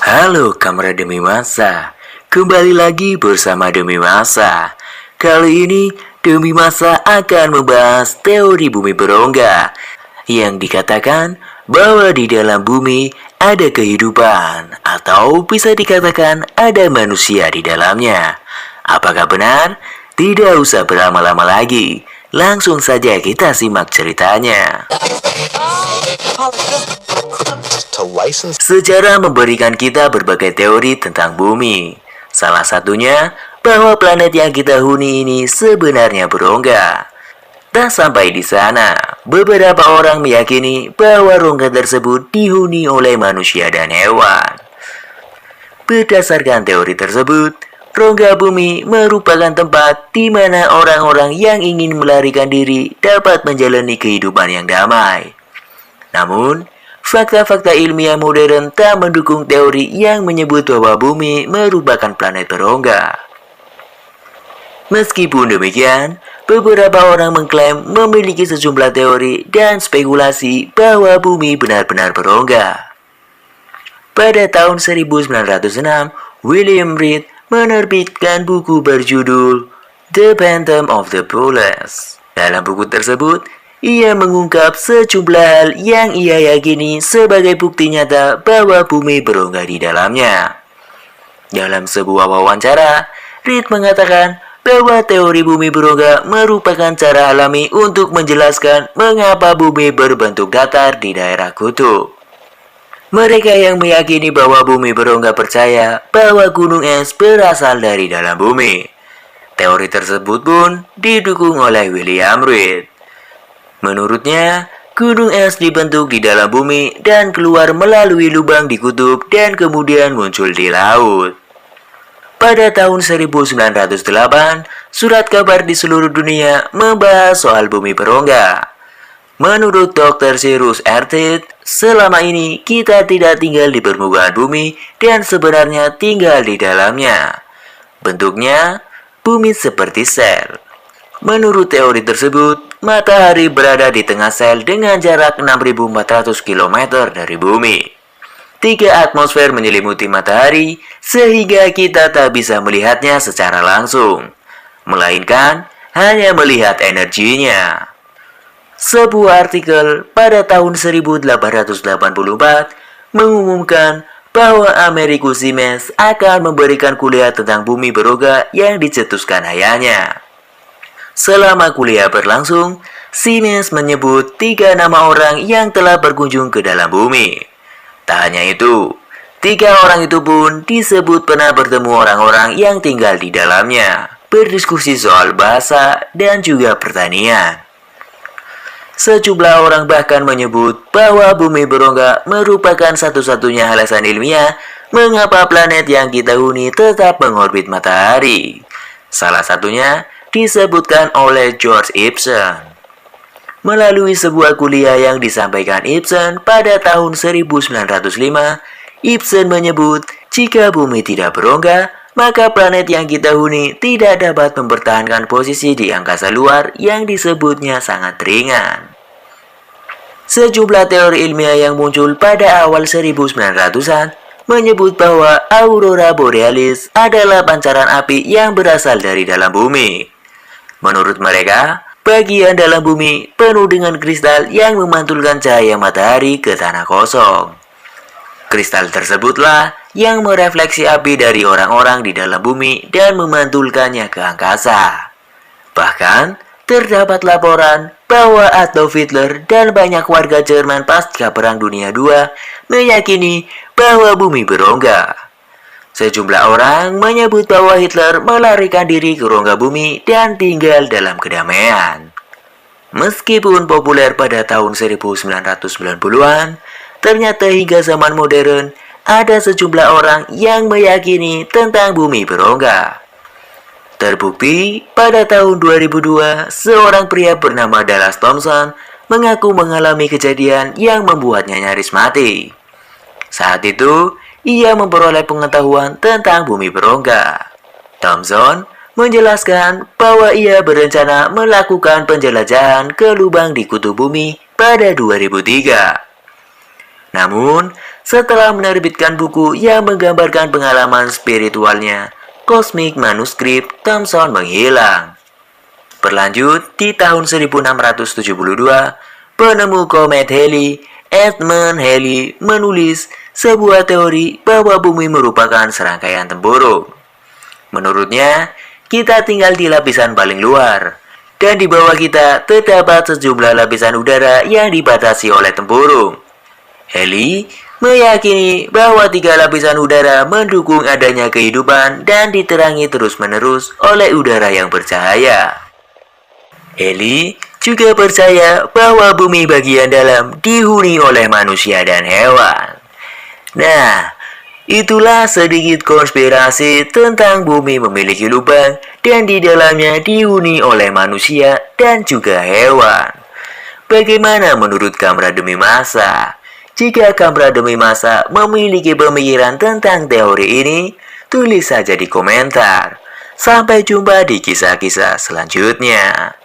Halo kamarada Demi Masa, kembali lagi bersama Demi Masa. Kali ini Demi Masa akan membahas teori bumi berongga yang dikatakan bahwa di dalam bumi ada kehidupan atau bisa dikatakan ada manusia di dalamnya. Apakah benar? Tidak usah berlama-lama lagi, langsung saja kita simak ceritanya. Sejarah memberikan kita berbagai teori tentang bumi. Salah satunya bahwa planet yang kita huni ini sebenarnya berongga. Tak sampai di sana, beberapa orang meyakini bahwa rongga tersebut dihuni oleh manusia dan hewan. Berdasarkan teori tersebut, rongga bumi merupakan tempat di mana orang-orang yang ingin melarikan diri dapat menjalani kehidupan yang damai. Namun, fakta-fakta ilmiah modern tak mendukung teori yang menyebut bahwa bumi merupakan planet berongga. Meskipun demikian, beberapa orang mengklaim memiliki sejumlah teori dan spekulasi bahwa bumi benar-benar berongga. Pada tahun 1906, William Reed menerbitkan buku berjudul The Phantom of the Poles. Dalam buku tersebut, ia mengungkap sejumlah hal yang ia yakini sebagai bukti nyata bahwa bumi berongga di dalamnya. Dalam sebuah wawancara, Reed mengatakan bahwa teori bumi berongga merupakan cara alami untuk menjelaskan mengapa bumi berbentuk datar di daerah kutub. Mereka yang meyakini bahwa bumi berongga percaya bahwa gunung es berasal dari dalam bumi. Teori tersebut pun didukung oleh William Reed. Menurutnya, gunung es dibentuk di dalam bumi dan keluar melalui lubang di kutub dan kemudian muncul di laut. Pada tahun 1908, surat kabar di seluruh dunia membahas soal bumi berongga. Menurut Dr. Cyrus Ertid, selama ini kita tidak tinggal di permukaan bumi dan sebenarnya tinggal di dalamnya. Bentuknya, bumi seperti sel. Menurut teori tersebut, matahari berada di tengah sel dengan jarak 6.400 km dari bumi. 3 atmosfer menyelimuti matahari sehingga kita tak bisa melihatnya secara langsung, melainkan hanya melihat energinya. Sebuah artikel pada tahun 1884 mengumumkan bahwa Americus Siemens akan memberikan kuliah tentang bumi berongga yang dicetuskan ayahnya. Selama kuliah berlangsung, Siemens menyebut 3 nama orang yang telah berkunjung ke dalam bumi. Tak hanya itu, 3 orang itu pun disebut pernah bertemu orang-orang yang tinggal di dalamnya, berdiskusi soal bahasa dan juga pertanian. Sejumlah orang bahkan menyebut bahwa bumi berongga merupakan satu-satunya alasan ilmiah mengapa planet yang kita huni tetap mengorbit matahari. Salah satunya disebutkan oleh George Ibsen. Melalui sebuah kuliah yang disampaikan Ibsen pada tahun 1905, Ibsen menyebut jika bumi tidak berongga, maka planet yang kita huni tidak dapat mempertahankan posisi di angkasa luar yang disebutnya sangat ringan. Sejumlah teori ilmiah yang muncul pada awal 1900-an menyebut bahwa aurora borealis adalah pancaran api yang berasal dari dalam bumi. Menurut mereka, bagian dalam bumi penuh dengan kristal yang memantulkan cahaya matahari ke tanah kosong. Kristal tersebutlah yang merefleksi api dari orang-orang di dalam bumi dan memantulkannya ke angkasa. Bahkan, terdapat laporan bahwa Adolf Hitler dan banyak warga Jerman pasca Perang Dunia II meyakini bahwa bumi berongga. Sejumlah orang menyebut bahwa Hitler melarikan diri ke rongga bumi dan tinggal dalam kedamaian. Meskipun populer pada tahun 1990-an, ternyata hingga zaman modern ada sejumlah orang yang meyakini tentang bumi berongga. Terbukti pada tahun 2002, seorang pria bernama Dallas Thompson mengaku mengalami kejadian yang membuatnya nyaris mati. Saat itu, ia memperoleh pengetahuan tentang bumi berongga. Thompson menjelaskan bahwa ia berencana melakukan penjelajahan ke lubang di kutub bumi pada 2003. Namun, setelah menerbitkan buku yang menggambarkan pengalaman spiritualnya, Cosmic Manuscript Thomson menghilang. Berlanjut, di tahun 1672, penemu komet Halley, Edmund Halley, menulis sebuah teori bahwa bumi merupakan serangkaian tempurung. Menurutnya, kita tinggal di lapisan paling luar, dan di bawah kita terdapat sejumlah lapisan udara yang dibatasi oleh tempurung. Halley meyakini bahwa 3 lapisan udara mendukung adanya kehidupan dan diterangi terus-menerus oleh udara yang bercahaya. Halley juga percaya bahwa bumi bagian dalam dihuni oleh manusia dan hewan. Nah, itulah sedikit konspirasi tentang bumi memiliki lubang dan di dalamnya dihuni oleh manusia dan juga hewan. Bagaimana menurut Kamera Demi Masa? Jika Kamera Demi Masa memiliki pemikiran tentang teori ini, tulis saja di komentar. Sampai jumpa di kisah-kisah selanjutnya.